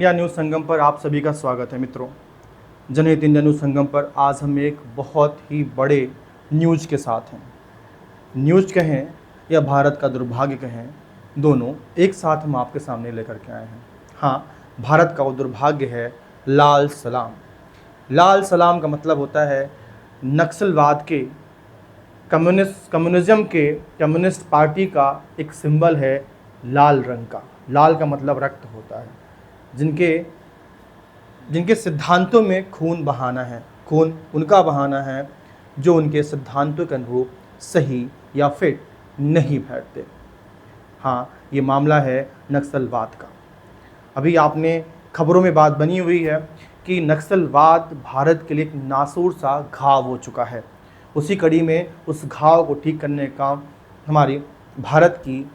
India news संगम पर आप सभी का स्वागत है मित्रों। जनहित इंडिया न्यूज़ संगम पर आज हम एक बहुत ही बड़े न्यूज़ के साथ हैं। न्यूज़ कहें या भारत का दुर्भाग्य कहें, दोनों एक साथ हम आपके सामने लेकर के आए हैं। हाँ, भारत का वो दुर्भाग्य है लाल सलाम। लाल सलाम का मतलब होता है नक्सलवाद के, कम्युनिस्ट पार्टी का एक सिंबल है लाल रंग का। लाल का मतलब रक्त होता है। जिनके सिद्धांतों में खून बहाना है, खून उनका बहाना है जो उनके सिद्धांतों के अनुरूप सही या फिट नहीं बैठते। हाँ, ये मामला है नक्सलवाद का। अभी आपने खबरों में बात बनी हुई है कि नक्सलवाद भारत के लिए एक नासूर सा घाव हो चुका है। उसी कड़ी में उस घाव को ठीक करने का काम हमारी भारत की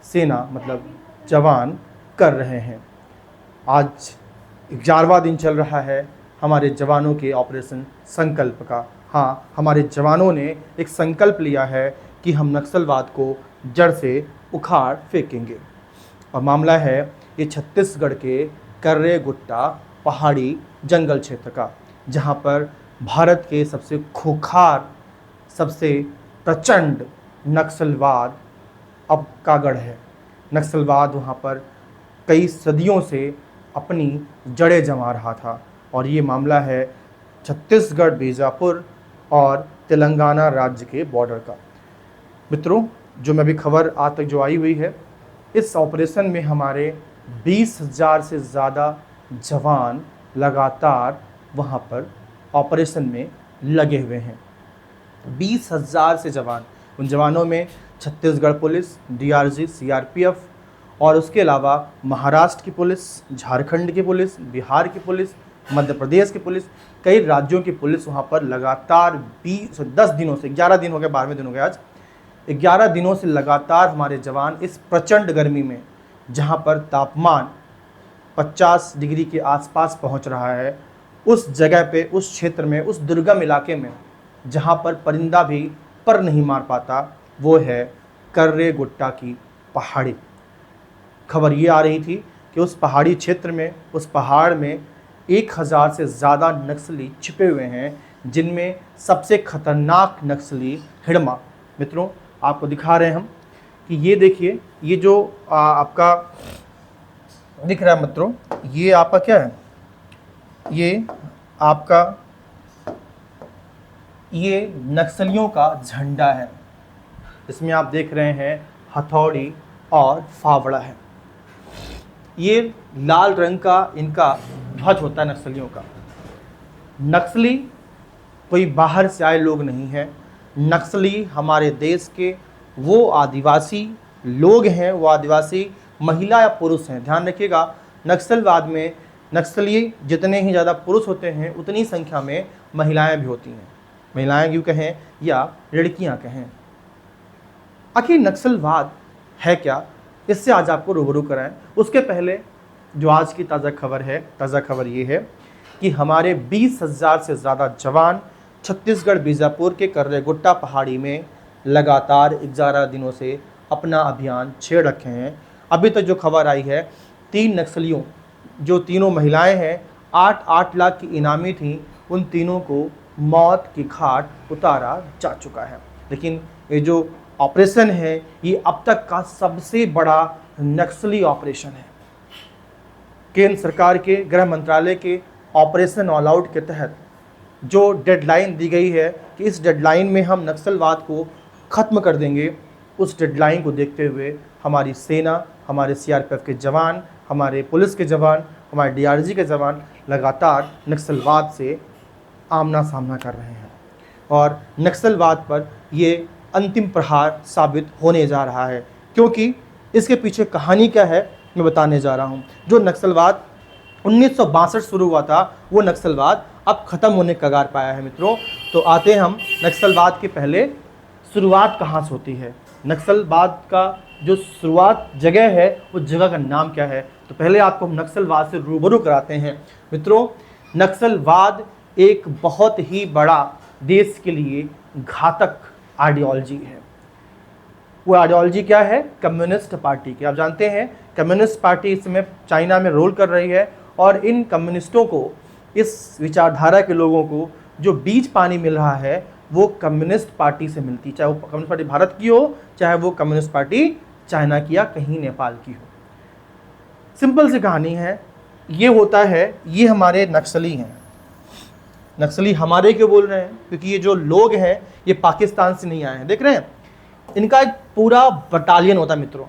सेना मतलब जवान कर रहे हैं। आज 11वां दिन चल रहा है हमारे जवानों के ऑपरेशन संकल्प का। हाँ, हमारे जवानों ने एक संकल्प लिया है कि हम नक्सलवाद को जड़ से उखाड़ फेंकेंगे। और मामला है ये छत्तीसगढ़ के कर्रे गुट्टा पहाड़ी जंगल क्षेत्र का, जहाँ पर भारत के सबसे खूंखार, सबसे प्रचंड नक्सलवाद अब का गढ़ है। नक्सलवाद वहाँ पर कई सदियों से अपनी जड़ें जमा रहा था। और ये मामला है छत्तीसगढ़, बीजापुर और तेलंगाना राज्य के बॉर्डर का। मित्रों, जो मैं अभी खबर आज तक जो आई हुई है, इस ऑपरेशन में हमारे 20,000 से ज़्यादा जवान लगातार वहाँ पर ऑपरेशन में लगे हुए हैं। 20,000 से जवान। उन जवानों में छत्तीसगढ़ पुलिस, डीआरजी, सीआरपीएफ और उसके अलावा महाराष्ट्र की पुलिस, झारखंड की पुलिस, बिहार की पुलिस, मध्य प्रदेश की पुलिस, कई राज्यों की पुलिस वहाँ पर लगातार 10 दिनों से, 11 दिन हो गए, 12वें दिन हो गए आज, 11 दिनों से लगातार हमारे जवान इस प्रचंड गर्मी में, जहाँ पर तापमान 50 डिग्री के आसपास पहुँच रहा है, उस जगह पे, उस क्षेत्र में, उस दुर्गम इलाके में जहाँ पर परिंदा भी पर नहीं मार पाता, वो है कर्रे गुट्टा की पहाड़ी। खबर ये आ रही थी कि उस पहाड़ी क्षेत्र में, उस पहाड़ में 1,000 से ज़्यादा नक्सली छिपे हुए हैं, जिनमें सबसे खतरनाक नक्सली हिड़मा। मित्रों, आपको दिखा रहे हैं हम कि ये देखिए, ये जो आपका दिख रहा है मित्रों, ये आपका क्या है, ये आपका ये नक्सलियों का झंडा है। इसमें आप देख रहे हैं हथौड़ी और फावड़ा है। ये लाल रंग का इनका ध्वज होता है नक्सलियों का। नक्सली कोई बाहर से आए लोग नहीं हैं। नक्सली हमारे देश के वो आदिवासी लोग हैं, वो आदिवासी महिला या पुरुष हैं। ध्यान रखिएगा, नक्सलवाद में नक्सली जितने ही ज़्यादा पुरुष होते हैं, उतनी संख्या में महिलाएं भी होती हैं। महिलाएं क्यों कहें या लड़कियां कहें। आखिर नक्सलवाद है क्या, इससे आज आपको रूबरू कराएं। उसके पहले जो आज की ताज़ा खबर है, ताज़ा खबर ये है कि हमारे 20,000 से ज़्यादा जवान छत्तीसगढ़ बीजापुर के कर्रे गुट्टा पहाड़ी में लगातार 11 दिनों से अपना अभियान छेड़ रखे हैं। अभी तक जो खबर आई है, 3 नक्सलियों, जो तीनों महिलाएं हैं, 8-8 लाख की इनामी थी, उन तीनों को मौत की घाट उतारा जा चुका है। लेकिन ये जो ऑपरेशन है, ये अब तक का सबसे बड़ा नक्सली ऑपरेशन है। केंद्र सरकार के गृह मंत्रालय के ऑपरेशन ऑल आउट के तहत जो डेडलाइन दी गई है कि इस डेडलाइन में हम नक्सलवाद को ख़त्म कर देंगे, उस डेडलाइन को देखते हुए हमारी सेना, हमारे सीआरपीएफ के जवान, हमारे पुलिस के जवान, हमारे डीआरजी के जवान लगातार नक्सलवाद से आमना सामना कर रहे हैं। और नक्सलवाद पर ये अंतिम प्रहार साबित होने जा रहा है, क्योंकि इसके पीछे कहानी क्या है मैं बताने जा रहा हूँ। जो नक्सलवाद 1962 शुरू हुआ था, वो नक्सलवाद अब ख़त्म होने कगार पाया है। मित्रों, तो आते हैं हम नक्सलवाद के पहले शुरुआत कहाँ से होती है, नक्सलवाद का जो शुरुआत जगह है, उस जगह का नाम क्या है। तो पहले आपको हम नक्सलवाद से रूबरू कराते हैं। मित्रों, नक्सलवाद एक बहुत ही बड़ा देश के लिए घातक आइडियोलॉजी है। वो आइडियोलॉजी क्या है? कम्युनिस्ट पार्टी की। आप जानते हैं कम्युनिस्ट पार्टी इस समय चाइना में रोल कर रही है और इन कम्युनिस्टों को, इस विचारधारा के लोगों को जो बीज पानी मिल रहा है वो कम्युनिस्ट पार्टी से मिलती, चाहे वो कम्युनिस्ट पार्टी भारत की हो, चाहे वो कम्युनिस्ट पार्टी चाइना की या कहीं नेपाल की हो। सिंपल सी कहानी है। ये होता है, ये हमारे नक्सली हैं। नक्सली हमारे क्यों बोल रहे हैं? क्योंकि ये जो लोग हैं ये पाकिस्तान से नहीं आए हैं। देख रहे हैं, इनका एक पूरा बटालियन होता है मित्रों।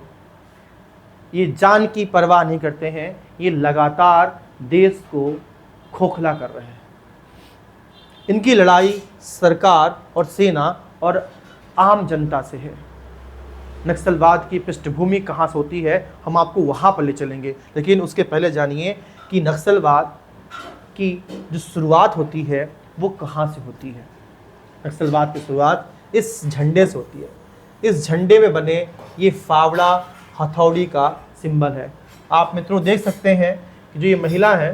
ये जान की परवाह नहीं करते हैं, ये लगातार देश को खोखला कर रहे हैं। इनकी लड़ाई सरकार और सेना और आम जनता से है। नक्सलवाद की पृष्ठभूमि कहाँ से होती है, हम आपको वहाँ पर ले चलेंगे, लेकिन उसके पहले जानिए कि नक्सलवाद की जो शुरुआत होती है वो कहाँ से होती है। नक्सलवाद की शुरुआत इस झंडे से होती है। इस झंडे में बने ये फावड़ा हथौड़ी का सिंबल है। आप मित्रों देख सकते हैं कि जो ये महिला है,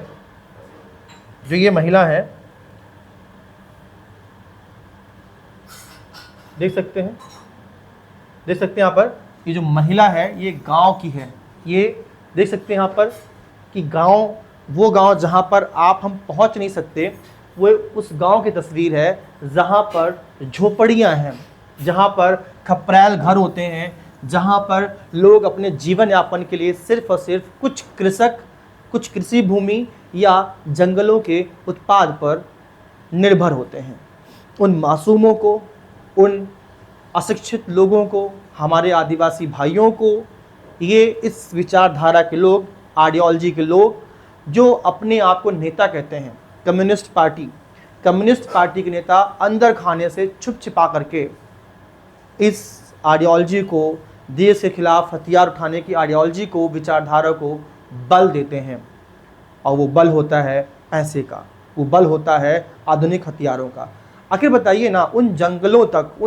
देख सकते हैं यहाँ पर, ये जो महिला है ये गांव की है। ये देख सकते हैं यहाँ पर कि गांव, वो गांव जहाँ पर हम पहुँच नहीं सकते, वो उस गांव की तस्वीर है जहाँ पर झोपड़ियाँ हैं, जहाँ पर खपरैल घर होते हैं, जहाँ पर लोग अपने जीवन यापन के लिए सिर्फ और सिर्फ कुछ कृषि भूमि या जंगलों के उत्पाद पर निर्भर होते हैं। उन मासूमों को, उन अशिक्षित लोगों को, हमारे आदिवासी भाइयों को, ये इस विचारधारा के लोग, आइडियोलॉजी के लोग जो अपने आप को नेता कहते हैं, कम्युनिस्ट पार्टी के नेता अंदर खाने से छुप छिपा करके इस आइडियोलॉजी को, देश के खिलाफ हथियार उठाने की आइडियोलॉजी को, विचारधारा को बल देते हैं। और वो बल होता है पैसे का, वो बल होता है आधुनिक हथियारों का। आखिर बताइए ना, उन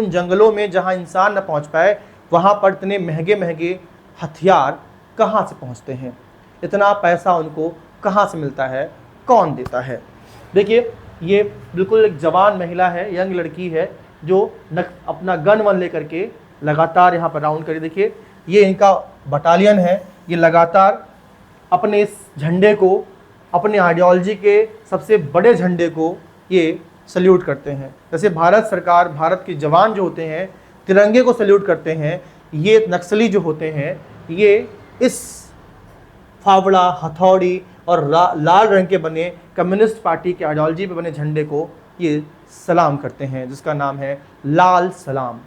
जंगलों में जहाँ इंसान न पहुँच पाए, वहाँ पर इतने महंगे हथियार कहाँ से पहुँचते हैं? इतना पैसा उनको कहाँ से मिलता है? कौन देता है? देखिए, ये बिल्कुल एक जवान महिला है, यंग लड़की है, जो अपना गन वन लेकर के लगातार यहाँ पर राउंड करी। देखिए, ये इनका बटालियन है। ये लगातार अपने इस झंडे को, अपने आइडियोलॉजी के सबसे बड़े झंडे को ये सल्यूट करते हैं। जैसे भारत सरकार, भारत के जवान जो होते हैं तिरंगे को सल्यूट करते हैं, ये नक्सली जो होते हैं ये इस फावड़ा, हथौड़ी और लाल रंग के बने कम्युनिस्ट पार्टी के आइडियोलॉजी पे बने झंडे को ये सलाम करते हैं, जिसका नाम है लाल सलाम।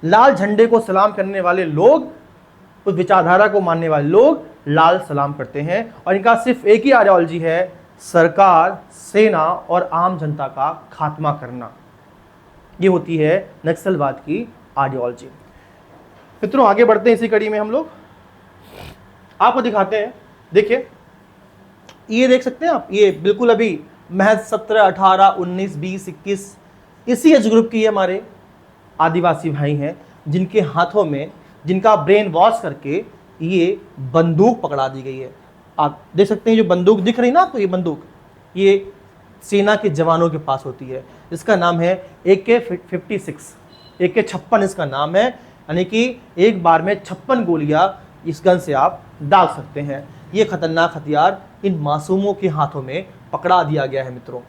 लाल झंडे को सलाम करने वाले लोग, उस विचारधारा को मानने वाले लोग लाल सलाम करते हैं। और इनका सिर्फ एक ही आइडियोलॉजी है, सरकार, सेना और आम जनता का खात्मा करना। ये होती है नक्सलवाद की आइडियोलॉजी। मित्रों, आगे बढ़ते हैं इसी कड़ी में हम लोग आपको दिखाते हैं। देखिए, ये देख सकते हैं आप, ये बिल्कुल अभी महज 17, 18, 19, 20, 21 इसी एज ग्रुप की हमारे आदिवासी भाई हैं, जिनके हाथों में, जिनका ब्रेन वॉश करके ये बंदूक पकड़ा दी गई है। आप देख सकते हैं जो बंदूक दिख रही ना आपको, ये बंदूक ये सेना के जवानों के पास होती है। इसका नाम है AK-56, AK-56 इसका नाम है। यानी कि एक बार में 56 गोलियां इस गन से आप दाग सकते हैं। ये खतरनाक हथियार इन मासूमों के हाथों में पकड़ा दिया गया है मित्रों,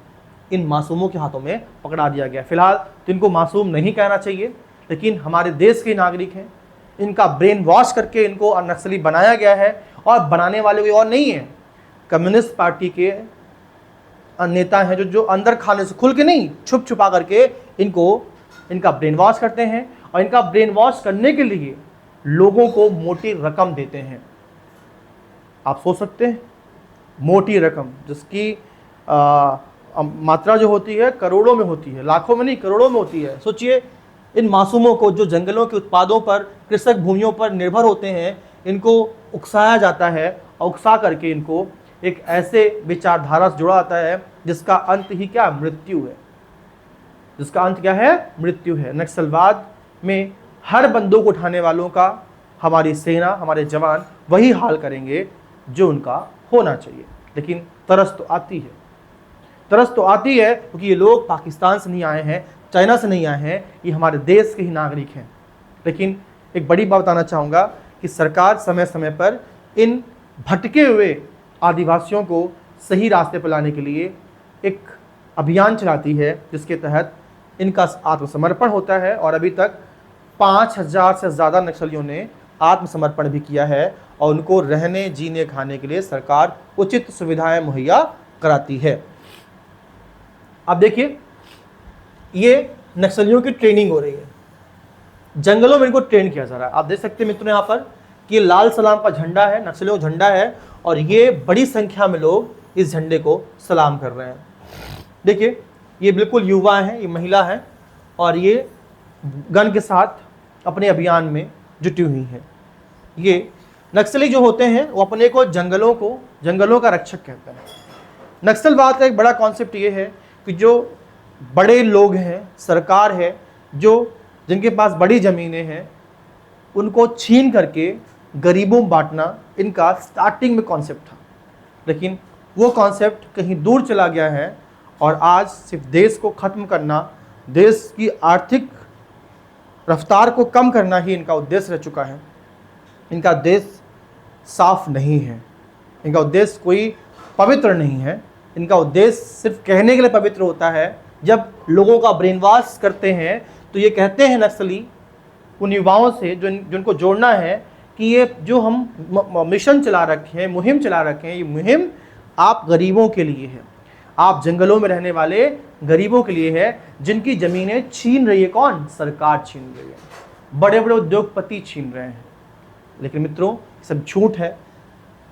इन मासूमों के हाथों में पकड़ा दिया गया है। फिलहाल तो इनको मासूम नहीं कहना चाहिए, लेकिन हमारे देश के नागरिक हैं। इनका ब्रेन वॉश करके इनको नक्सली बनाया गया है, और बनाने वाले कोई और नहीं है, कम्युनिस्ट पार्टी के नेता हैं जो अंदर खाने से, खुल के नहीं, छुप छुपा करके इनका ब्रेन वॉश करते हैं। और इनका ब्रेन वॉश करने के लिए लोगों को मोटी रकम देते हैं। आप सोच सकते हैं, मोटी रकम जिसकी मात्रा जो होती है करोड़ों में होती है, लाखों में नहीं, करोड़ों में होती है। सोचिए, इन मासूमों को जो जंगलों के उत्पादों पर, कृषक भूमियों पर निर्भर होते हैं, इनको उकसाया जाता है, और उकसा करके इनको एक ऐसे विचारधारा से जोड़ा जाता है जिसका अंत ही क्या, मृत्यु है। जिसका अंत क्या है, मृत्यु है। नक्सलवाद में हर बंदूक उठाने वालों का हमारी सेना, हमारे जवान वही हाल करेंगे जो उनका होना चाहिए। लेकिन तरस तो आती है, क्योंकि ये लोग पाकिस्तान से नहीं आए हैं, चाइना से नहीं आए हैं, ये हमारे देश के ही नागरिक हैं। लेकिन एक बड़ी बात बताना चाहूँगा कि सरकार समय समय पर इन भटके हुए आदिवासियों को सही रास्ते पर लाने के लिए एक अभियान चलाती है, जिसके तहत इनका आत्मसमर्पण होता है और अभी तक 5,000 से ज़्यादा नक्सलियों ने आत्मसमर्पण भी किया है और उनको रहने जीने खाने के लिए सरकार उचित सुविधाएं मुहैया कराती है। अब देखिए, ये नक्सलियों की ट्रेनिंग हो रही है, जंगलों में इनको ट्रेन किया जा रहा है। आप देख सकते हैं मित्रों यहाँ पर कि लाल सलाम का झंडा है, नक्सलियों का झंडा है, और ये बड़ी संख्या में लोग इस झंडे को सलाम कर रहे हैं। देखिए, ये बिल्कुल युवा हैं, ये महिला हैं और ये गन के साथ अपने अभियान में जुटी हुई हैं। ये नक्सली जो होते हैं वो अपने को जंगलों का रक्षक कहते हैं। नक्सलवाद का एक बड़ा कॉन्सेप्ट ये है कि जो बड़े लोग हैं, सरकार है, जिनके पास बड़ी ज़मीनें हैं, उनको छीन करके गरीबों में बांटना इनका स्टार्टिंग में कॉन्सेप्ट था। लेकिन वो कॉन्सेप्ट कहीं दूर चला गया है और आज सिर्फ देश को ख़त्म करना, देश की आर्थिक रफ्तार को कम करना ही इनका उद्देश्य रह चुका है। इनका देश साफ नहीं है, इनका उद्देश्य कोई पवित्र नहीं है। इनका उद्देश्य सिर्फ कहने के लिए पवित्र होता है। जब लोगों का ब्रेन वॉश करते हैं तो ये कहते हैं नक्सली उन युवाओं से जिनको जोड़ना है कि ये जो हम मिशन चला रखे हैं, मुहिम चला रखे हैं, ये मुहिम आप गरीबों के लिए है, आप जंगलों में रहने वाले गरीबों के लिए है, जिनकी ज़मीनें छीन रही है कौन? सरकार छीन रही है, बड़े बड़े उद्योगपति छीन रहे हैं। लेकिन मित्रों, ये सब झूठ है।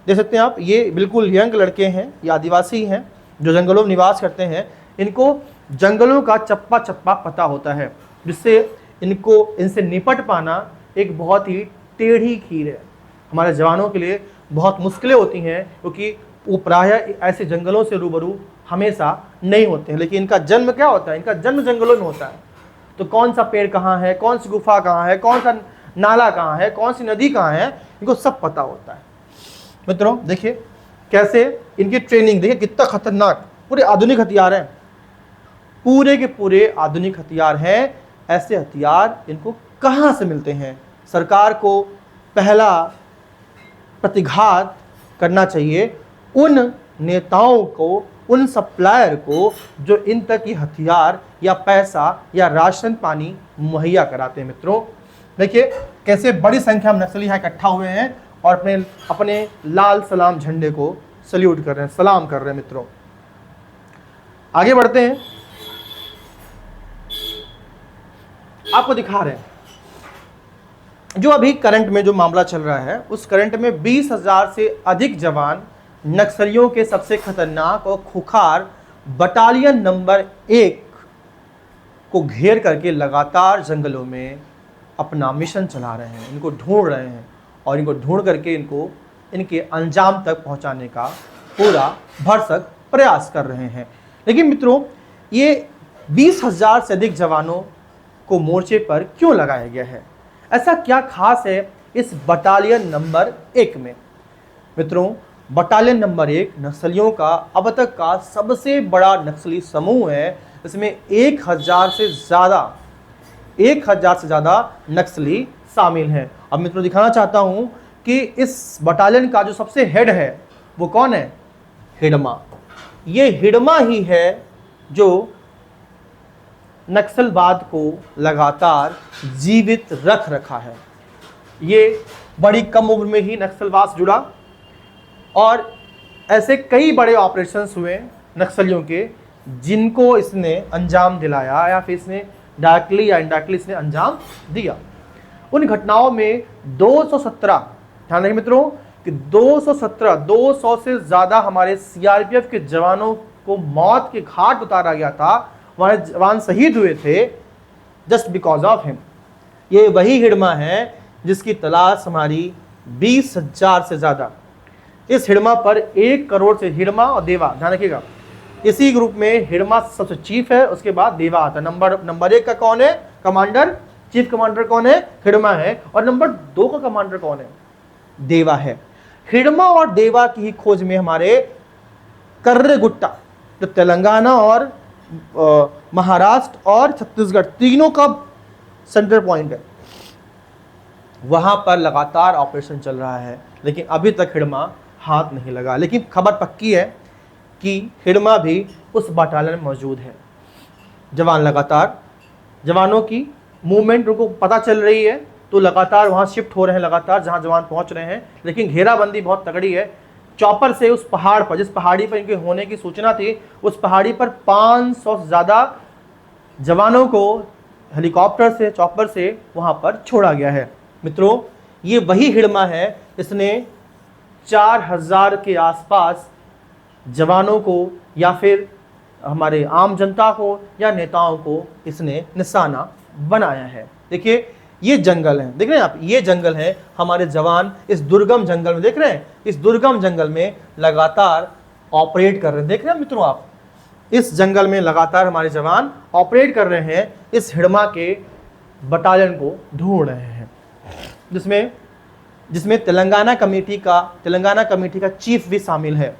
देख सकते हैं आप, ये बिल्कुल यंग लड़के हैं, ये आदिवासी हैं जो जंगलों में निवास करते हैं। इनको जंगलों का चप्पा चप्पा पता होता है, जिससे इनसे निपट पाना एक बहुत ही टेढ़ी खीर है। हमारे जवानों के लिए बहुत मुश्किलें होती हैं, क्योंकि वो प्रायः ऐसे जंगलों से रूबरू हमेशा नहीं होते हैं। लेकिन इनका जन्म क्या होता है? इनका जन्म जंगलों में होता है। तो कौन सा पेड़ कहाँ है, कौन सी गुफा कहाँ है, कौन सा नाला कहाँ है, कौन सी नदी कहाँ है, इनको सब पता होता है। मित्रों देखिए कैसे इनकी ट्रेनिंग, देखिए कितना खतरनाक, पूरे आधुनिक हथियार हैं, पूरे के पूरे आधुनिक हथियार हैं। ऐसे हथियार इनको कहाँ से मिलते हैं? सरकार को पहला प्रतिघात करना चाहिए उन नेताओं को, उन सप्लायर को जो इन तक ये हथियार या पैसा या राशन पानी मुहैया कराते हैं। मित्रों देखिए कैसे बड़ी संख्या में नक्सली यहाँ इकट्ठा हुए हैं और अपने लाल सलाम झंडे को सल्यूट कर रहे हैं, सलाम कर रहे हैं। मित्रों आगे बढ़ते हैं, आपको दिखा रहे हैं जो अभी करंट में जो मामला चल रहा है, उस करंट में 20,000 से अधिक जवान नक्सलियों के सबसे खतरनाक और खुखार बटालियन नंबर 1 को घेर करके लगातार जंगलों में अपना मिशन चला रहे हैं। इनको ढूंढ रहे हैं और इनको ढूंढ करके इनके अंजाम तक पहुंचाने का पूरा भरसक प्रयास कर रहे हैं। लेकिन मित्रों, ये 20,000 से अधिक जवानों को मोर्चे पर क्यों लगाया गया है? ऐसा क्या खास है इस बटालियन नंबर 1 में? मित्रों, बटालियन नंबर 1 नक्सलियों का अब तक का सबसे बड़ा नक्सली समूह है। इसमें 1,000 से ज़्यादा नक्सली शामिल हैं। अब मित्रों दिखाना चाहता हूं कि इस बटालियन का जो सबसे हेड है वो कौन है? हिडमा। ये हिडमा ही है जो नक्सलवाद को लगातार जीवित रख रखा है। ये बड़ी कम उम्र में ही नक्सलवाद से जुड़ा और ऐसे कई बड़े ऑपरेशंस हुए नक्सलियों के, जिनको इसने अंजाम दिलाया या फिर इसने डायरेक्टली या इनडायरेक्टली इसने अंजाम दिया। उन घटनाओं में 217, ध्यान रखिए मित्रों कि 200 से ज़्यादा हमारे सीआरपीएफ के जवानों को मौत के घाट उतारा गया था। हमारे जवान शहीद हुए थे जस्ट बिकॉज ऑफ हिम। ये वही हिडमा है जिसकी तलाश हमारी 20,000 से ज़्यादा। इस हिडमा पर 1 करोड़ से, हिडमा और देवा ध्यान रखिएगा, इसी ग्रुप में हिडमा सबसे चीफ है, उसके बाद देवा आता है। नंबर 1 का कौन है? कमांडर, चीफ कमांडर कौन है? हिडमा है। और नंबर 2 का कमांडर कौन है? देवा है। हिडमा और देवा की ही खोज में हमारे कर्रेगुट्टा, जो तेलंगाना और महाराष्ट्र और छत्तीसगढ़ तीनों का सेंटर पॉइंट है, वहां पर लगातार ऑपरेशन चल रहा है। लेकिन अभी तक हिडमा हाथ नहीं लगा। लेकिन खबर पक्की है कि हिडमा भी उस बटालियन में मौजूद है। जवान लगातार, जवानों की मूवमेंट उनको पता चल रही है तो लगातार वहाँ शिफ्ट हो रहे हैं, लगातार जहाँ जवान पहुँच रहे हैं। लेकिन घेराबंदी बहुत तगड़ी है। चॉपर से उस पहाड़ पर, जिस पहाड़ी पर इनके होने की सूचना थी, उस पहाड़ी पर 500 से ज़्यादा जवानों को हेलीकॉप्टर से, चॉपर से वहाँ पर छोड़ा गया है। मित्रों, ये वही हिडमा है इसने 4000 के आसपास जवानों को या फिर हमारे आम जनता को या नेताओं को इसने निशाना बनाया है। देखिए ये जंगल है, देख रहे हैं आप, ये जंगल है। हमारे जवान इस दुर्गम जंगल में, देख रहे हैं, इस दुर्गम जंगल में लगातार ऑपरेट कर रहे हैं। देख रहे हैं मित्रों आप, इस जंगल में लगातार हमारे जवान ऑपरेट कर रहे हैं, इस हिडमा के बटालियन को ढूंढ रहे हैं, जिसमें तेलंगाना कमेटी का चीफ भी शामिल है।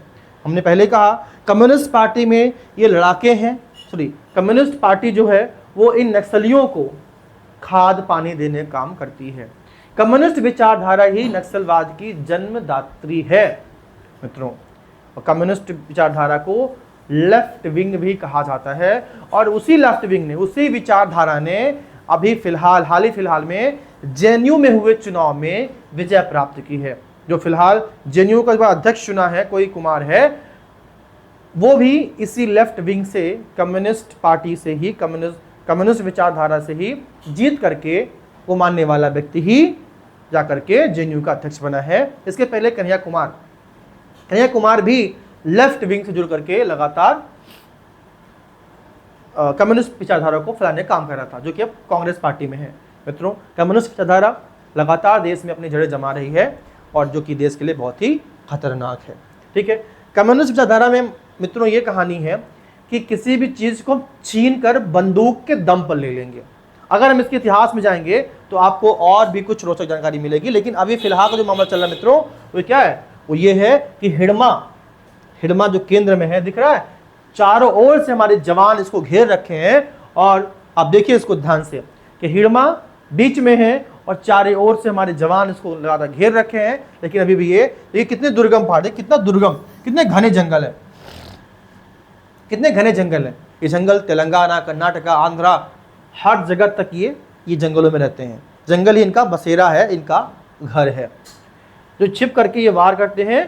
हमने पहले कहा कम्युनिस्ट पार्टी में ये लड़ाके हैं, कम्युनिस्ट पार्टी जो है वो इन नक्सलियों को खाद पानी देने का काम करती है। कम्युनिस्ट विचारधारा ही नक्सलवाद की जन्मदात्री है मित्रों। और कम्युनिस्ट विचारधारा को लेफ्ट विंग भी कहा जाता है। और उसी लेफ्ट विंग ने, उसी विचारधारा ने अभी हाल ही फिलहाल में जेएनयू में हुए चुनाव में विजय प्राप्त की है। जो फिलहाल जेएनयू का अध्यक्ष चुना है, कोई कुमार है, वो भी इसी लेफ्ट विंग से, कम्युनिस्ट पार्टी से ही, कम्युनिस्ट विचारधारा से ही जीत करके वो मानने वाला व्यक्ति ही जाकर के जेएनयू का अध्यक्ष बना है। इसके पहले कन्हैया कुमार भी लेफ्ट विंग से जुड़ करके लगातार कम्युनिस्ट विचारधारा को फैलाने का काम कर रहा था, जो कि अब कांग्रेस पार्टी में है। मित्रों, कम्युनिस्ट विचारधारा लगातार देश में अपनी जड़ें जमा रही है और जो कि देश के लिए बहुत ही खतरनाक है। ठीक है, कम्युनिस्ट विचारधारा में मित्रों ये कहानी है कि किसी भी चीज़ को छीन कर बंदूक के दम पर ले लेंगे। अगर हम इसके इतिहास में जाएंगे तो आपको और भी कुछ रोचक जानकारी मिलेगी। लेकिन अभी फिलहाल का जो मामला चल रहा है मित्रों, वो क्या है? वो ये है कि हिडमा जो केंद्र में है, दिख रहा है, चारों ओर से हमारे जवान इसको घेर रखे हैं। और आप देखिए इसको ध्यान से कि हिडमा बीच में है और चारों ओर से हमारे जवान इसको लगातार घेर रखे हैं। लेकिन अभी भी ये कितने दुर्गम पहाड़ है, कितना दुर्गम, कितने घने जंगल है, कितने घने जंगल है। ये जंगल तेलंगाना, कर्नाटका, आंध्रा, हर जगह तक ये जंगलों में रहते हैं। जंगल ही इनका बसेरा है, इनका घर है। जो छिप करके ये वार करते हैं,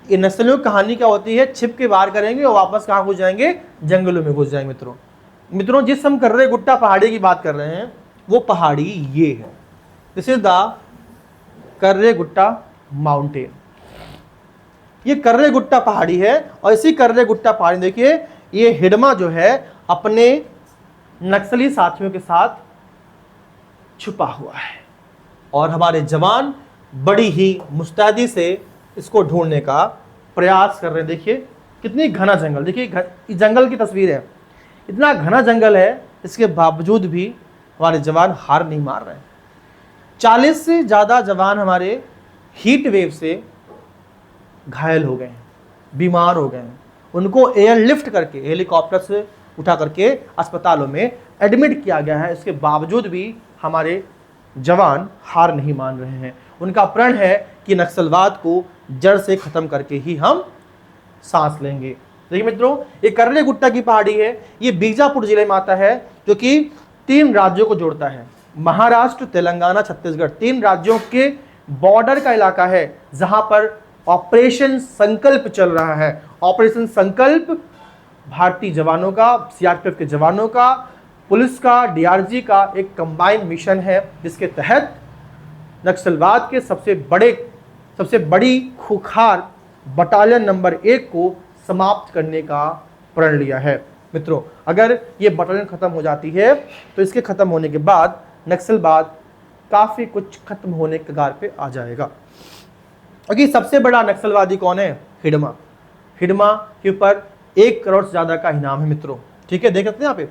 ये नस्लियों की कहानी क्या होती है? छिप के वार करेंगे और वापस कहाँ घुस जाएंगे? जंगलों में घुस जाएंगे। मित्रों जिस हम कर्रे गुट्टा पहाड़ी की बात कर रहे हैं, वो पहाड़ी ये है। This is the Karre Gutta mountain. ये कर्रे गुट्टा पहाड़ी है और इसी कर्रे गुट्टा पहाड़ी देखिए, ये हिडमा जो है अपने नक्सली साथियों के साथ छुपा हुआ है और हमारे जवान बड़ी ही मुस्तैदी से इसको ढूंढने का प्रयास कर रहे हैं। देखिए कितनी घना जंगल, देखिए जंगल की तस्वीर है, इतना घना जंगल है, इसके बावजूद भी हमारे जवान हार नहीं मार रहे हैं। 40 से ज़्यादा जवान हमारे हीट वेव से घायल हो गए हैं, बीमार हो गए हैं। उनको एयरलिफ्ट करके, हेलीकॉप्टर से उठा करके अस्पतालों में एडमिट किया गया है। इसके बावजूद भी हमारे जवान हार नहीं मान रहे हैं। उनका प्रण है कि नक्सलवाद को जड़ से खत्म करके ही हम सांस लेंगे। देखिए मित्रों, ये कर्रे गुट्टा की पहाड़ी है, ये बीजापुर जिले में आता है, जो कि 3 राज्यों को जोड़ता है। महाराष्ट्र, तेलंगाना, छत्तीसगढ़, 3 राज्यों के बॉर्डर का इलाका है, जहां पर ऑपरेशन संकल्प चल रहा है। ऑपरेशन संकल्प भारतीय जवानों का, सीआरपीएफ के जवानों का, पुलिस का, डीआरजी का एक कंबाइंड मिशन है, जिसके तहत नक्सलवाद के सबसे बड़ी खूंखार बटालियन नंबर 1 को समाप्त करने का प्रण लिया है। मित्रों अगर ये बटालियन खत्म हो जाती है तो इसके खत्म होने के बाद नक्सलवाद काफ़ी कुछ खत्म होने के कगार पे आ जाएगा। क्योंकि सबसे बड़ा नक्सलवादी कौन है? हिडमा के ऊपर 1 करोड़ से ज़्यादा का इनाम है मित्रों। ठीक है, देख सकते हैं यहाँ पे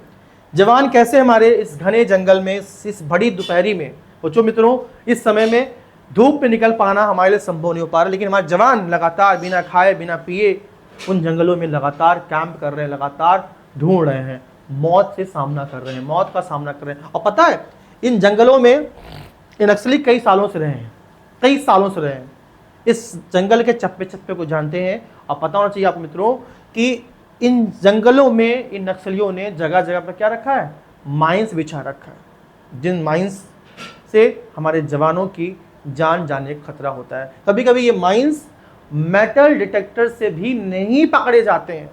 जवान कैसे हमारे इस घने जंगल में, इस बड़ी दोपहरी में, बच्चों मित्रों इस समय में धूप पे निकल पाना हमारे लिए संभव नहीं हो पा रहा, लेकिन हमारे जवान लगातार बिना खाए बिना पिए उन जंगलों में लगातार कैंप कर रहे हैं, लगातार ढूंढ रहे हैं, मौत से सामना कर रहे हैं, मौत का सामना कर रहे हैं। और पता है इन जंगलों में ये नक्सली कई सालों से रहे हैं। इस जंगल के चप्पे चप्पे को जानते हैं। और पता होना चाहिए आप मित्रों कि इन जंगलों में इन नक्सलियों ने जगह जगह पर क्या रखा है, माइंस बिछा रखा है, जिन माइंस से हमारे जवानों की जान जाने का खतरा होता है। कभी कभी ये माइंस मेटल डिटेक्टर से भी नहीं पकड़े जाते हैं।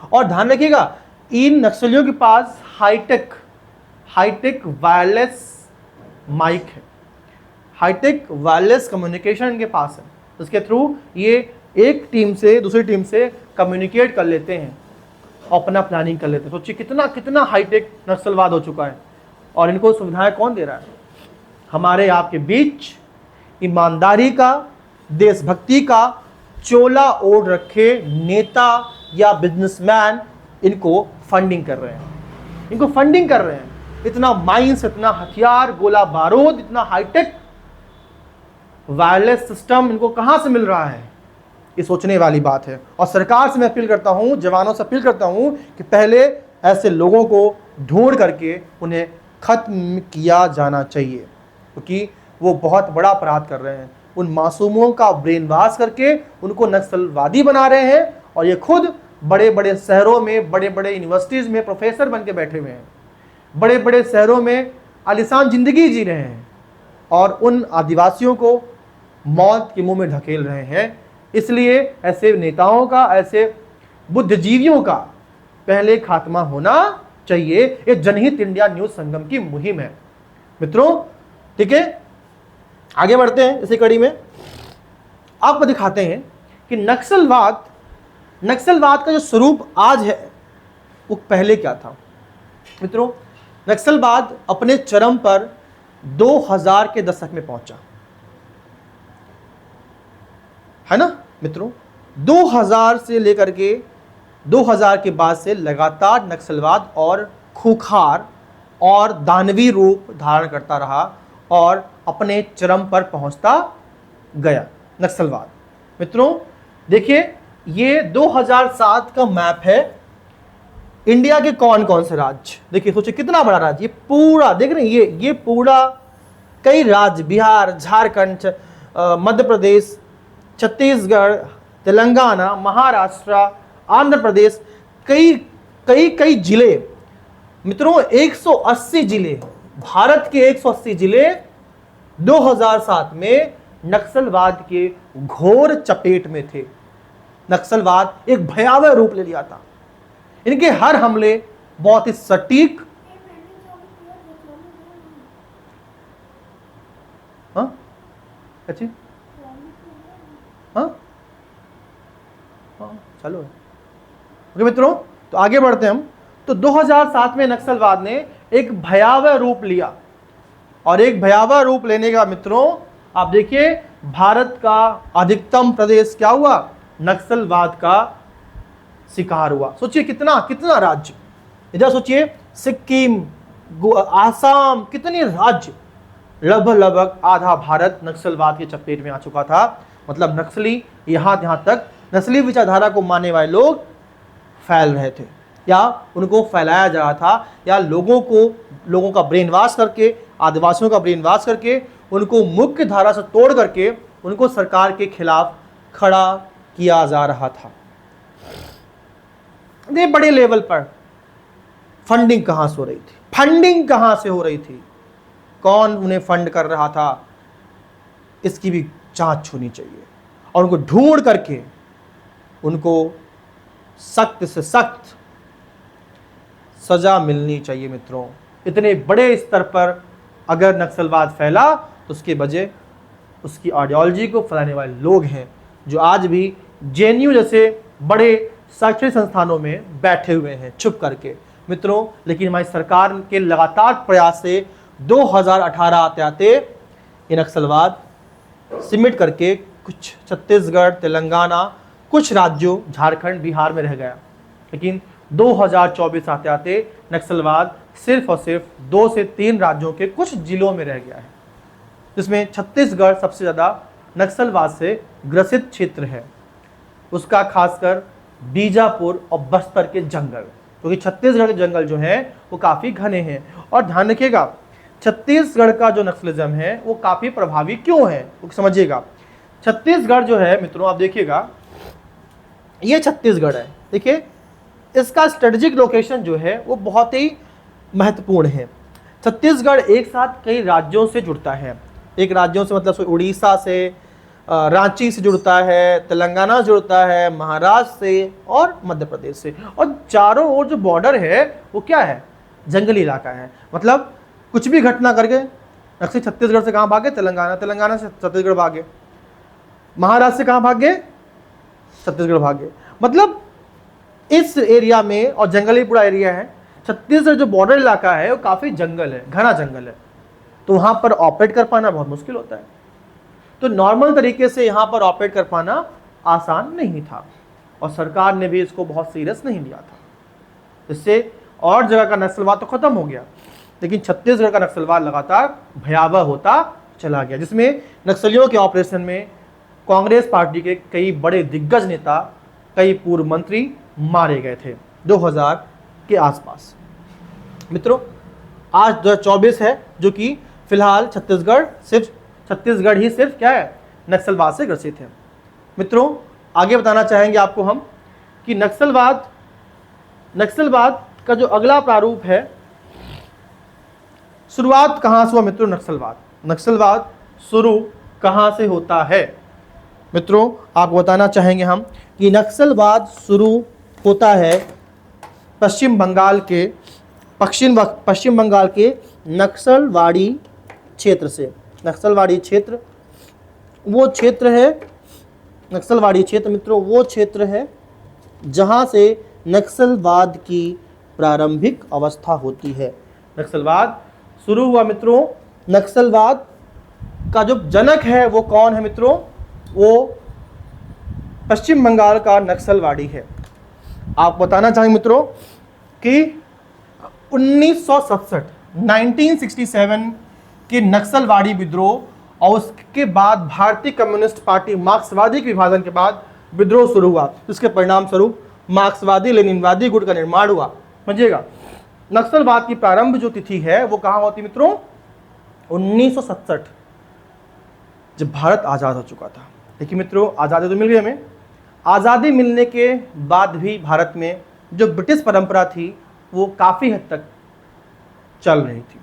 और ध्यान रखिएगा, इन नक्सलियों के पास हाईटेक वायरलेस माइक है, हाईटेक वायरलेस कम्युनिकेशन इनके पास है। उसके थ्रू ये एक टीम से दूसरी टीम से कम्युनिकेट कर लेते हैं, अपना प्लानिंग कर लेते हैं। सोचिए कितना कितना हाईटेक नक्सलवाद हो चुका है। और इनको सुविधाएं कौन दे रहा है? हमारे आपके बीच ईमानदारी का, देशभक्ति का चोला ओढ़ रखे नेता या बिजनेसमैन इनको फंडिंग कर रहे हैं। इतना माइंस, इतना हथियार, गोला बारूद, इतना हाईटेक वायरलेस सिस्टम इनको कहां से मिल रहा है? ये सोचने वाली बात है। और सरकार से मैं अपील करता हूं, जवानों से अपील करता हूं कि पहले ऐसे लोगों को ढूंढ करके उन्हें खत्म किया जाना चाहिए, क्योंकि वो बहुत बड़ा अपराध कर रहे हैं। उन मासूमों का ब्रेन वॉश करके उनको नक्सलवादी बना रहे हैं, और ये खुद बड़े बड़े शहरों में, बड़े बड़े यूनिवर्सिटीज में प्रोफेसर बन के बैठे हुए हैं, बड़े बड़े शहरों में आलीशान जिंदगी जी रहे हैं, और उन आदिवासियों को मौत के मुंह में ढकेल रहे हैं। इसलिए ऐसे नेताओं का, ऐसे बुद्धिजीवियों का पहले खात्मा होना चाहिए। ये जनहित इंडिया न्यूज संगम की मुहिम है मित्रों। ठीक है, आगे बढ़ते हैं। इसी कड़ी में आपको दिखाते हैं कि नक्सलवाद का जो स्वरूप आज है वो पहले क्या था। मित्रों, नक्सलवाद अपने चरम पर 2000 के दशक में पहुंचा है ना मित्रों। 2000 से लेकर के 2000 के बाद से लगातार नक्सलवाद और खूंखार और दानवी रूप धारण करता रहा और अपने चरम पर पहुंचता गया नक्सलवाद। मित्रों देखिए, ये 2007 का मैप है इंडिया के कौन कौन से राज्य। देखिए, सोचिए कितना बड़ा राज्य, ये पूरा देख रहे हैं, ये पूरा कई राज्य, बिहार, झारखंड, मध्य प्रदेश, छत्तीसगढ़, तेलंगाना, महाराष्ट्र, आंध्र प्रदेश, कई जिले मित्रों, 180 जिले, भारत के 180 जिले 2007 में नक्सलवाद के घोर चपेट में थे। नक्सलवाद एक भयावह रूप ले लिया था। इनके हर हमले बहुत ही सटीक, चलो ओके मित्रों, तो आगे बढ़ते हैं हम। तो 2007 में नक्सलवाद ने एक भयावह रूप लिया, और एक भयावह रूप लेने का मित्रों आप देखिए, भारत का अधिकतम प्रदेश क्या हुआ, नक्सलवाद का शिकार हुआ। सोचिए कितना कितना राज्य, इधर सोचिए सिक्किम, आसाम, कितने राज्य, लगभग आधा भारत नक्सलवाद के चपेट में आ चुका था। मतलब नक्सली यहां तक नस्ली विचारधारा को मानने वाले लोग फैल रहे थे, या उनको फैलाया जा रहा था, या लोगों का ब्रेन वॉश करके, आदिवासियों का ब्रेन वॉश करके, उनको मुख्य धारा से तोड़ करके उनको सरकार के खिलाफ खड़ा किया जा रहा था। ये बड़े लेवल पर फंडिंग कहां से हो रही थी, कौन उन्हें फंड कर रहा था, इसकी भी जांच होनी चाहिए, और उनको ढूंढ करके उनको सख्त से सख्त सजा मिलनी चाहिए मित्रों। इतने बड़े स्तर पर अगर नक्सलवाद फैला तो उसकी वजह उसकी आइडियोलॉजी को फैलाने वाले लोग हैं, जो आज भी जेएनयू जैसे बड़े शैक्षणिक संस्थानों में बैठे हुए हैं छुप करके मित्रों। लेकिन हमारी सरकार के लगातार प्रयास से 2018 आते ये नक्सलवाद सिमट करके कुछ छत्तीसगढ़, तेलंगाना, कुछ राज्यों, झारखंड, बिहार में रह गया। लेकिन 2024 आते नक्सलवाद सिर्फ और सिर्फ 2 से 3 राज्यों के कुछ जिलों में रह गया है, जिसमें छत्तीसगढ़ सबसे ज़्यादा नक्सलवाद से ग्रसित क्षेत्र है। उसका खासकर बीजापुर और बस्तर के जंगल, क्योंकि छत्तीसगढ़ के जंगल जो हैं वो काफ़ी घने हैं। और ध्यान रखिएगा, छत्तीसगढ़ का जो नक्सलिज्म है वो काफ़ी प्रभावी क्यों है, वो समझिएगा। छत्तीसगढ़ जो है मित्रों, आप देखिएगा, ये छत्तीसगढ़ है, देखिए इसका स्ट्रेटेजिक लोकेशन जो है वो बहुत ही महत्वपूर्ण है। छत्तीसगढ़ एक साथ कई राज्यों से जुड़ता है, एक राज्यों से मतलब उड़ीसा से, रांची से जुड़ता है, तेलंगाना से जुड़ता है, महाराष्ट्र से और मध्य प्रदेश से, और चारों ओर जो बॉर्डर है वो क्या है, जंगली इलाका है। मतलब कुछ भी घटना करके नक्सली छत्तीसगढ़ से कहाँ भागे, तेलंगाना, तेलंगाना से छत्तीसगढ़ भागे, महाराष्ट्र से कहाँ भागे, छत्तीसगढ़ भागे। मतलब इस एरिया में, और जंगली पूरा एरिया है, छत्तीसगढ़ जो बॉर्डर इलाका है वो काफ़ी जंगल है, घना जंगल है, तो वहाँ पर ऑपरेट कर पाना बहुत मुश्किल होता है। तो नॉर्मल तरीके से यहाँ पर ऑपरेट कर पाना आसान नहीं था, और सरकार ने भी इसको बहुत सीरियस नहीं लिया था। इससे और जगह का नक्सलवाद तो खत्म हो गया, लेकिन छत्तीसगढ़ का नक्सलवाद लगातार भयावह होता चला गया, जिसमें नक्सलियों के ऑपरेशन में कांग्रेस पार्टी के कई बड़े दिग्गज नेता, कई पूर्व मंत्री मारे गए थे 2000 के आसपास। मित्रों, आज 2024 है, जो कि फिलहाल छत्तीसगढ़ ही सिर्फ क्या है, नक्सलवाद से ग्रसित है। मित्रों, आगे बताना चाहेंगे आपको हम कि नक्सलवाद का जो अगला प्रारूप है, शुरुआत कहां से हुआ मित्रों, नक्सलवाद शुरू कहां से होता है। मित्रों, आपको बताना चाहेंगे हम कि नक्सलवाद शुरू होता है पश्चिम बंगाल के नक्सलवाड़ी क्षेत्र से। नक्सलवाड़ी क्षेत्र वो क्षेत्र है, नक्सलवाड़ी क्षेत्र मित्रों वो क्षेत्र है जहां से नक्सलवाद की प्रारंभिक अवस्था होती है। नक्सलवाद शुरू हुआ मित्रों, नक्सलवाद का जो जनक है वो कौन है मित्रों, वो पश्चिम बंगाल का नक्सलवाड़ी है। आप बताना चाहेंगे मित्रों कि 1967 के नक्सलवाड़ी विद्रोह और उसके बाद भारतीय कम्युनिस्ट पार्टी मार्क्सवादी के विभाजन के बाद विद्रोह शुरू हुआ, जिसके परिणाम स्वरूप मार्क्सवादी लेनिनवादी गुट का निर्माण हुआ। समझिएगा, नक्सलवाद की प्रारंभ जो तिथि है वो कहाँ होती मित्रों, 1967, जब भारत आज़ाद हो चुका था। देखिए मित्रों, आज़ादी तो मिल गई हमें, आज़ादी मिलने के बाद भी भारत में जो ब्रिटिश परंपरा थी वो काफ़ी हद तक चल रही थी।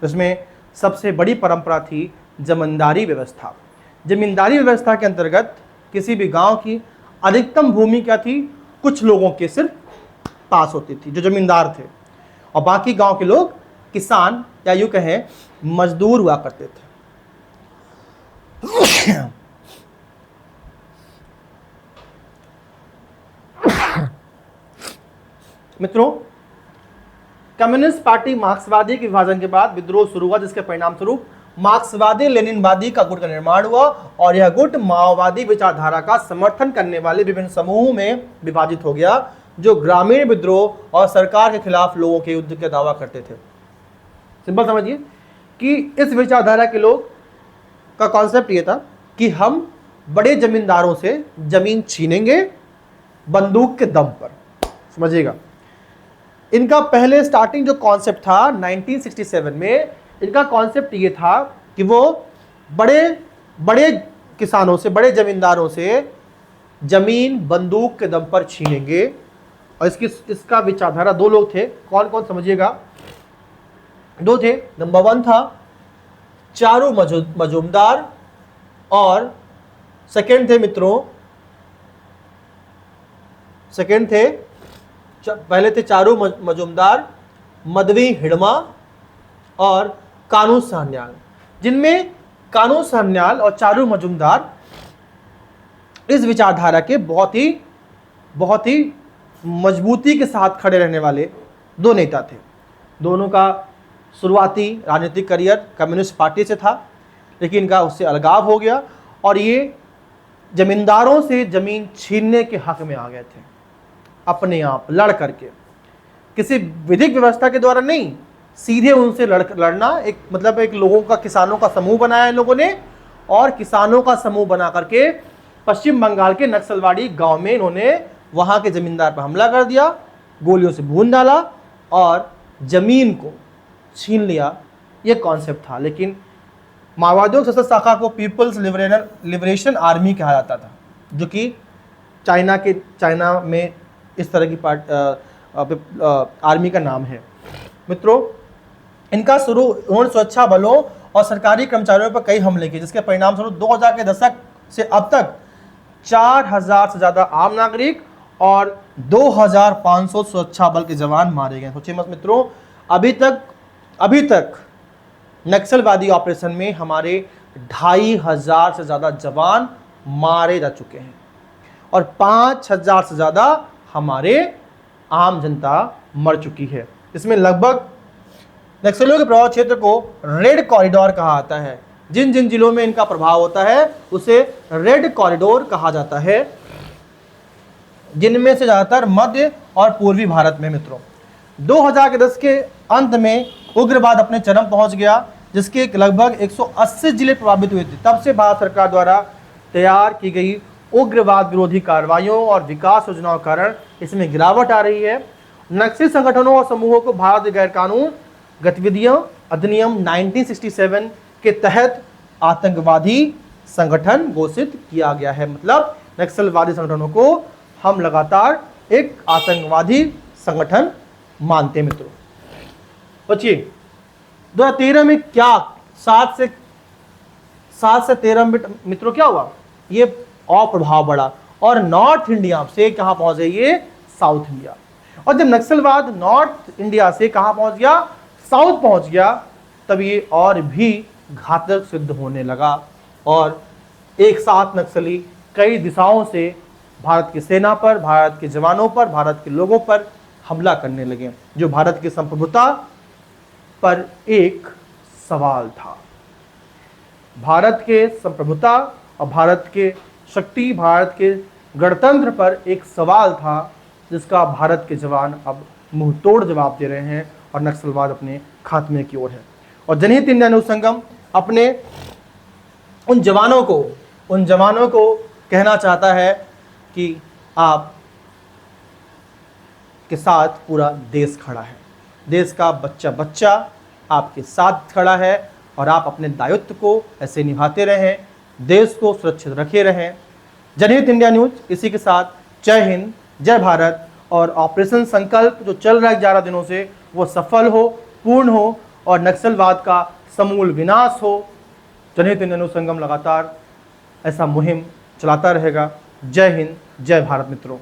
उसमें सबसे बड़ी परंपरा थी जमींदारी व्यवस्था। जमींदारी व्यवस्था के अंतर्गत किसी भी गांव की अधिकतम भूमि क्या थी, कुछ लोगों के सिर्फ पास होती थी जो जमींदार थे, और बाकी गांव के लोग किसान या यूँ कहें मजदूर हुआ करते थे। मित्रों, कम्युनिस्ट पार्टी मार्क्सवादी के विभाजन के बाद विद्रोह शुरू हुआ, जिसके परिणाम स्वरूप मार्क्सवादी लेनिनवादी का गुट का निर्माण हुआ, और यह गुट माओवादी विचारधारा का समर्थन करने वाले विभिन्न समूहों में विभाजित हो गया, जो ग्रामीण विद्रोह और सरकार के खिलाफ लोगों के युद्ध का दावा करते थे। सिंपल समझिए कि इस विचारधारा के लोग का कॉन्सेप्ट ये था कि हम बड़े जमींदारों से जमीन छीनेंगे बंदूक के दम पर। समझिएगा, इनका पहले स्टार्टिंग जो कॉन्सेप्ट था 1967 में, इनका कॉन्सेप्ट ये था कि वो बड़े किसानों से, बड़े जमींदारों से जमीन बंदूक के दम पर छीनेंगे। और इसका विचारधारा दो लोग थे, कौन कौन समझिएगा, दो थे। नंबर 1 था चारू मजूमदार, और सेकंड थे मित्रों, पहले थे चारू मजूमदार, मदवी हिड़मा और कानू सान्याल, जिनमें कानू सान्याल और चारू मजूमदार इस विचारधारा के बहुत ही मजबूती के साथ खड़े रहने वाले दो नेता थे। दोनों का शुरुआती राजनीतिक करियर कम्युनिस्ट पार्टी से था, लेकिन इनका उससे अलगाव हो गया और ये जमींदारों से ज़मीन छीनने के हक में आ गए थे, अपने आप लड़ करके, किसी विधिक व्यवस्था के द्वारा नहीं, सीधे उनसे लड़ना। एक लोगों का, किसानों का समूह बनाया इन लोगों ने, और किसानों का समूह बना करके पश्चिम बंगाल के नक्सलवाड़ी गांव में इन्होंने वहां के जमींदार पर हमला कर दिया, गोलियों से भून डाला और जमीन को छीन लिया। ये कॉन्सेप्ट था। लेकिन माओवादियों की सशस्त्र शाखा को पीपल्स लिबरेशन आर्मी कहा जाता था, जो कि चाइना में इस तरह की आर्मी का नाम है। मित्रों, इनका शुरू उन्होंने सुरक्षा बलों और सरकारी कर्मचारियों पर कई हमले किए, जिसके परिणाम स्वरूप 2000 के दशक से अब तक 4000 से ज़्यादा आम नागरिक और 2500 सुरक्षा बल के जवान मारे गए। सोचिए मत मित्रों, अभी तक नक्सलवादी ऑपरेशन में हमारे 2500 से ज़्यादा जवान मारे जा चुके हैं और 5000 से ज़्यादा हमारे आम जनता मर चुकी है। इसमें लगभग नक्सलियों के प्रभाव क्षेत्र को रेड कॉरिडोर कहा जाता है। जिन जिन जिलों में इनका प्रभाव होता है उसे रेड कॉरिडोर कहा जाता है, जिनमें से ज़्यादातर मध्य और पूर्वी भारत में। मित्रों, 2000 के दशक के अंत में उग्रवाद अपने चरम पहुंच गया, जिसके लगभग 180 जिले प्रभावित हुए थे। तब से भारत सरकार द्वारा तैयार की गई उग्रवाद विरोधी कार्रवाइयों और विकास योजनाओं के कारण इसमें गिरावट आ रही है। नक्सली संगठनों और समूहों को भारत गैरकानून गतिविधियों अधिनियम 1967 के तहत आतंकवादी संगठन घोषित किया गया है। मतलब नक्सलवादी संगठनों को हम लगातार एक आतंकवादी संगठन मानते हैं। मित्रों, बच्चिए 2013 में क्या 7 से 13 मित्रों क्या हुआ, ये और प्रभाव बढ़ा और नॉर्थ इंडिया से कहां पहुंचे, ये साउथ इंडिया। और जब नक्सलवाद नॉर्थ इंडिया से कहां पहुंच गया, साउथ पहुंच गया, तब ये और भी घातक सिद्ध होने लगा और एक साथ नक्सली कई दिशाओं से भारत की सेना पर, भारत के जवानों पर, भारत के लोगों पर हमला करने लगे, जो भारत की संप्रभुता पर एक सवाल था। भारत के संप्रभुता और भारत के शक्ति, भारत के गणतंत्र पर एक सवाल था, जिसका भारत के जवान अब मुंह तोड़ जवाब दे रहे हैं और नक्सलवाद अपने खात्मे की ओर है। और जनहित इंडियन न्यूज़ संगम अपने उन जवानों को कहना चाहता है कि आप के साथ पूरा देश खड़ा है, देश का बच्चा बच्चा आपके साथ खड़ा है और आप अपने दायित्व को ऐसे निभाते रहें, देश को सुरक्षित रखे रहें। जनहित इंडिया न्यूज़ इसी के साथ जय हिंद, जय भारत। और ऑपरेशन संकल्प जो चल रहा है 11 दिनों से, वो सफल हो, पूर्ण हो और नक्सलवाद का समूल विनाश हो। जनहित इंडिया न्यूज़ संगम लगातार ऐसा मुहिम चलाता रहेगा। जय हिंद, जय भारत मित्रों।